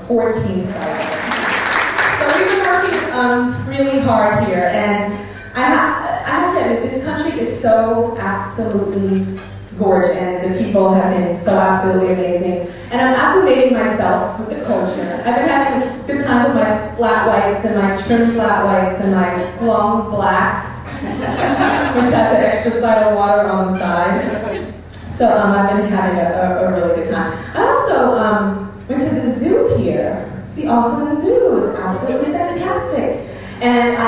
14 sizes. So we've been working really hard here, and I have to admit, this country is so absolutely gorgeous. The people have been so absolutely amazing. And I'm acclimating myself with the culture. I've been having a good time with my flat whites and my trim flat whites and my long blacks, which has an extra side of water on the side. So I've been having a really good time. I also went to the zoo here. The Auckland Zoo was absolutely fantastic. And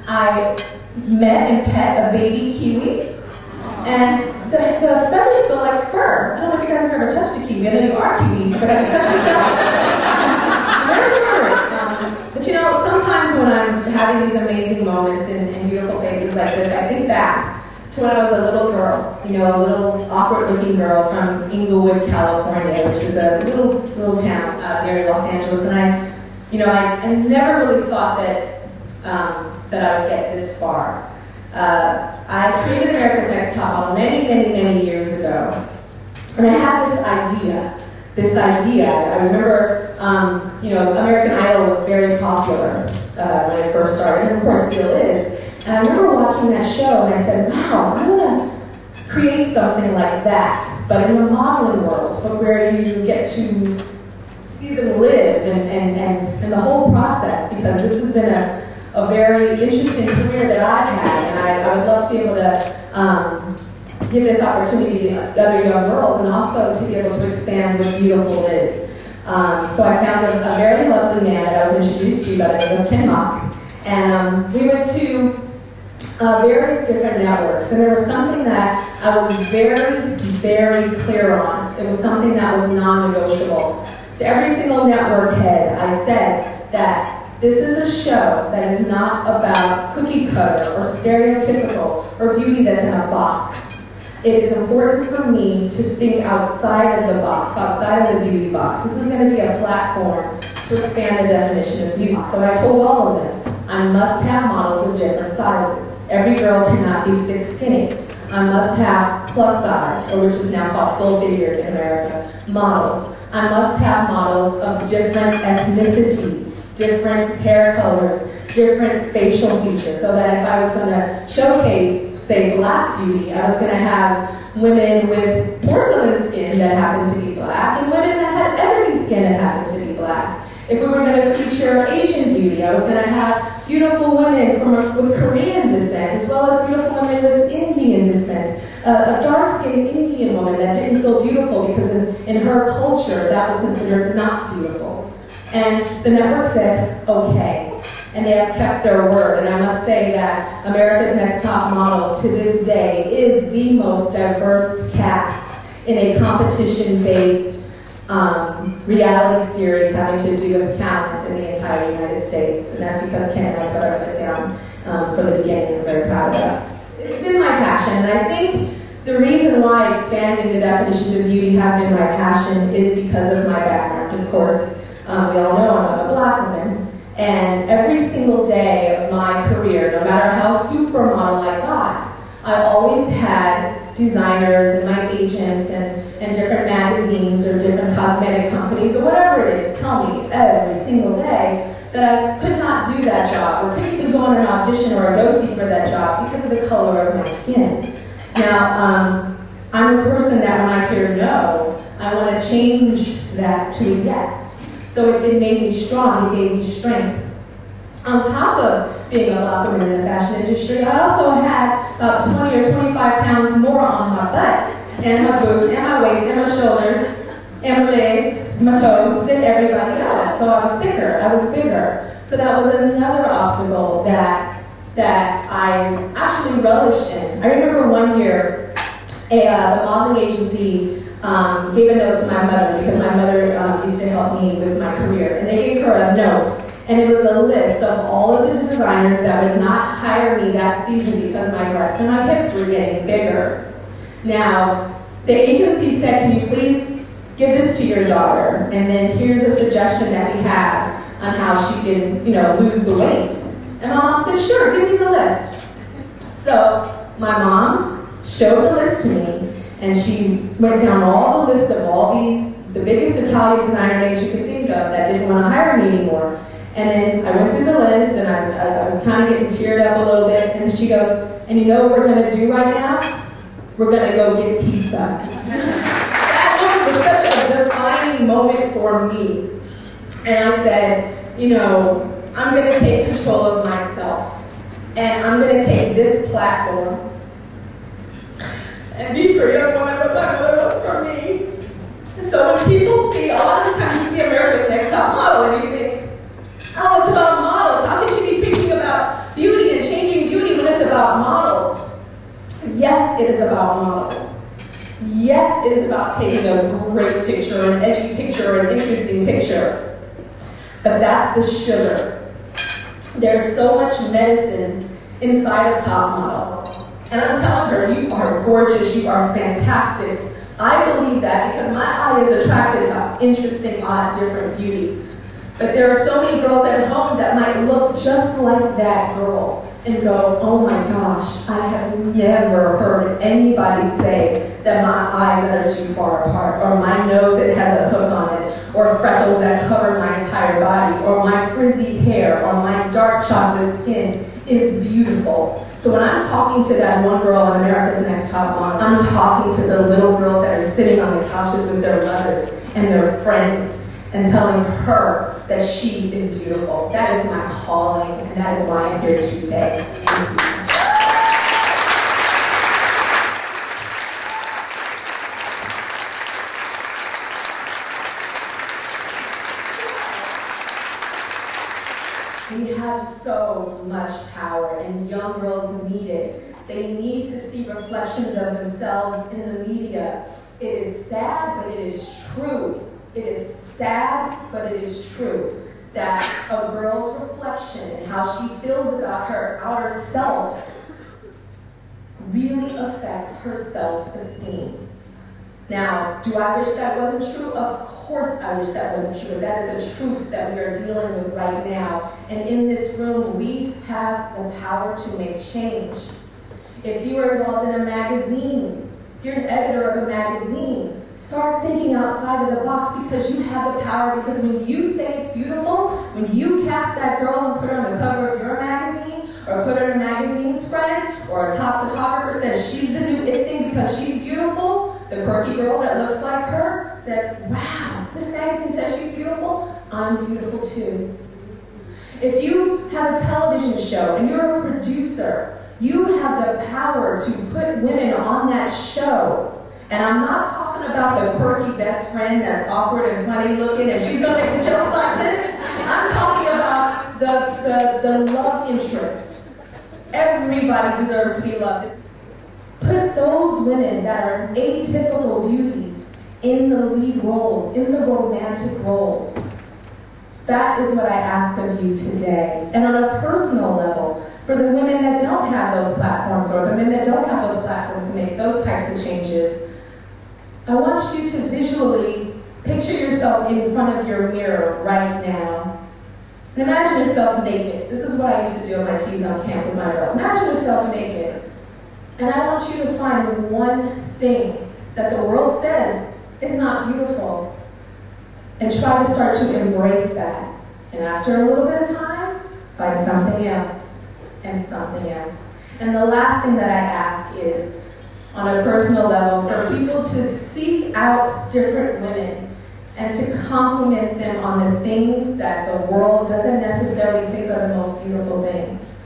I met and pet a baby kiwi. And the feathers feel like fur. I don't know if you guys have ever touched a kiwi. I know you are kiwis, but have you touched yourself? Very furry. But you know, sometimes when I'm having these amazing moments in beautiful places like this, I think back to when I was a little girl, you know, a little awkward-looking girl from Inglewood, California, which is a little town near Los Angeles. And I never really thought that I would get this far. I created America's Next Top Model many years ago, and I had this idea. I remember, American Idol was very popular when I first started, and of course still is. And I remember watching that show, and I said, wow, I want to create something like that, but in the modeling world, but where you get to see them live and the whole process, because this has been a very interesting career that I've had, and I would love to be able to give this opportunity to other young girls, and also to be able to expand with beautiful Liz. So I found a very lovely man that I was introduced to by the name of Ken Mock, and we went to various different networks, and there was something that I was very clear on. It was something that was non-negotiable. To every single network head, I said that this is a show that is not about cookie cutter or stereotypical or beauty that's in a box. It is important for me to think outside of the box, outside of the beauty box. This is going to be a platform to expand the definition of beauty. So I told all of them, I must have models of different sizes. Every girl cannot be stick skinny. I must have plus size, or which is now called full figured in America, models. I must have models of different ethnicities, different hair colors, different facial features, so that if I was going to showcase, say, black beauty, I was going to have women with porcelain skin that happened to be black, and women that had ebony skin that happened to be black. If we were going to feature Asian beauty, I was going to have beautiful women with Korean descent, as well as beautiful women with Indian descent. A dark-skinned Indian woman that didn't feel beautiful because in her culture, that was considered not beautiful. And the network said, okay. And they have kept their word. And I must say that America's Next Top Model to this day is the most diverse cast in a competition-based reality series having to do with talent in the entire United States. And that's because Ken and I put our foot down from the beginning, and I'm very proud of that. It's been my passion, and I think the reason why expanding the definitions of beauty have been my passion is because of my background. Of course, we all know I'm a black woman, and every single day of my career, no matter how supermodel I got, I always had designers and my agents and different magazines or different cosmetic companies or whatever it is tell me every single day that I could not do that job or couldn't even go on an audition or a go-see for that job because of the color of my skin. Now, I'm a person that when I hear no, I want to change that to a yes. So it made me strong, it gave me strength. On top of being a black woman in the fashion industry, I also had about 20 or 25 pounds more on my butt, and my boobs, and my waist, and my shoulders, and my legs, my toes, than everybody else. So I was thicker, I was bigger. So that was another obstacle that I actually relished in. I remember one year, the modeling agency gave a note to my mother, because my mother used to help me with my career, and they gave her a note. And it was a list of all of the designers that would not hire me that season because my breasts and my hips were getting bigger. Now, the agency said, can you please give this to your daughter? And then here's a suggestion that we have on how she can, lose the weight. And my mom said, sure, give me the list. So my mom showed the list to me, and she went down all the list of all these the biggest Italian designer names you could think of that didn't want to hire me anymore. And then I went through the list, and I was kind of getting teared up a little bit, and she goes, and you know what we're going to do right now? We're going to go get pizza. That moment was such a defining moment for me. And I said, you know, I'm going to take control of myself, and I'm going to take this platform and be for a young woman what my mother was for me. And so when people see, a lot of the times you see America's Next Top Model, and you think, oh, it's about models. How can she be preaching about beauty and changing beauty when it's about models? Yes, it is about models. Yes, it is about taking a great picture, an edgy picture, an interesting picture. But that's the sugar. There's so much medicine inside of Top Model. And I'm telling her, you are gorgeous, you are fantastic. I believe that because my eye is attracted to interesting, odd, different beauty. But there are so many girls at home that might look just like that girl and go, oh my gosh, I have never heard anybody say that my eyes are too far apart, or my nose that has a hook on it, or freckles that cover my entire body, or my frizzy hair, or my dark chocolate skin is beautiful. So when I'm talking to that one girl on America's Next Top Model, I'm talking to the little girls that are sitting on the couches with their mothers and their friends, and telling her that she is beautiful. That is my calling, and that is why I'm here today. Thank you. We have so much power, and young girls need it. They need to see reflections of themselves in the media. It is sad, but it is true. It is sad, but it is true that a girl's reflection and how she feels about her outer self really affects her self-esteem. Now, do I wish that wasn't true? Of course I wish that wasn't true. That is a truth that we are dealing with right now. And in this room, we have the power to make change. If you are involved in a magazine, if you're an editor of a magazine, start thinking outside of the box, because you have the power. Because when you say it's beautiful, when you cast that girl and put her on the cover of your magazine, or put her in a magazine spread, or a top photographer says she's the new it thing because she's beautiful, the quirky girl that looks like her says, wow, this magazine says she's beautiful, I'm beautiful too. If you have a television show and you're a producer, you have the power to put women on that show. And I'm not talking about the quirky best friend that's awkward and funny looking and she's gonna make the jokes like this. I'm talking about the love interest. Everybody deserves to be loved. Put those women that are atypical beauties in the lead roles, in the romantic roles. That is what I ask of you today. And on a personal level, for the women that don't have those platforms, or the men that don't have those platforms to make those types of changes, I want you to visually picture yourself in front of your mirror right now. And imagine yourself naked. This is what I used to do on my tees on camp with my girls. Imagine yourself naked. And I want you to find one thing that the world says is not beautiful. And try to start to embrace that. And after a little bit of time, find something else and something else. And the last thing that I ask is, on a personal level, for people to seek out different women and to compliment them on the things that the world doesn't necessarily think are the most beautiful things.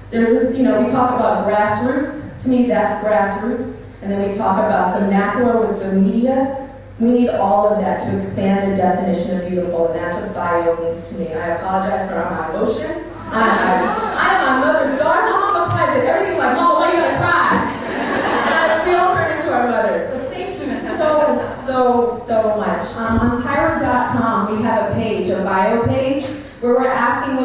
There's this, we talk about grassroots. To me, that's grassroots. And then we talk about the macro with the media. We need all of that to expand the definition of beautiful, and that's what B.I.O means to me. I apologize for my emotion. I am my mother's daughter. My mama cries at everything like, Mama, why you gotta cry? We all turn into our mothers. So thank you so much. On Tyra.com, we have a page, a bio page, where we're asking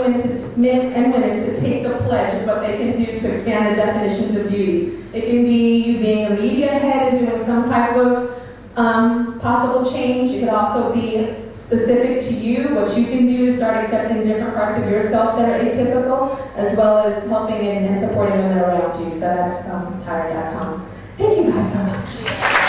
men and women to take the pledge of what they can do to expand the definitions of beauty. It can be you being a media head and doing some type of possible change. It could also be specific to you, what you can do to start accepting different parts of yourself that are atypical, as well as helping and supporting women around you. So that's Tyra.com. Thank you guys so much.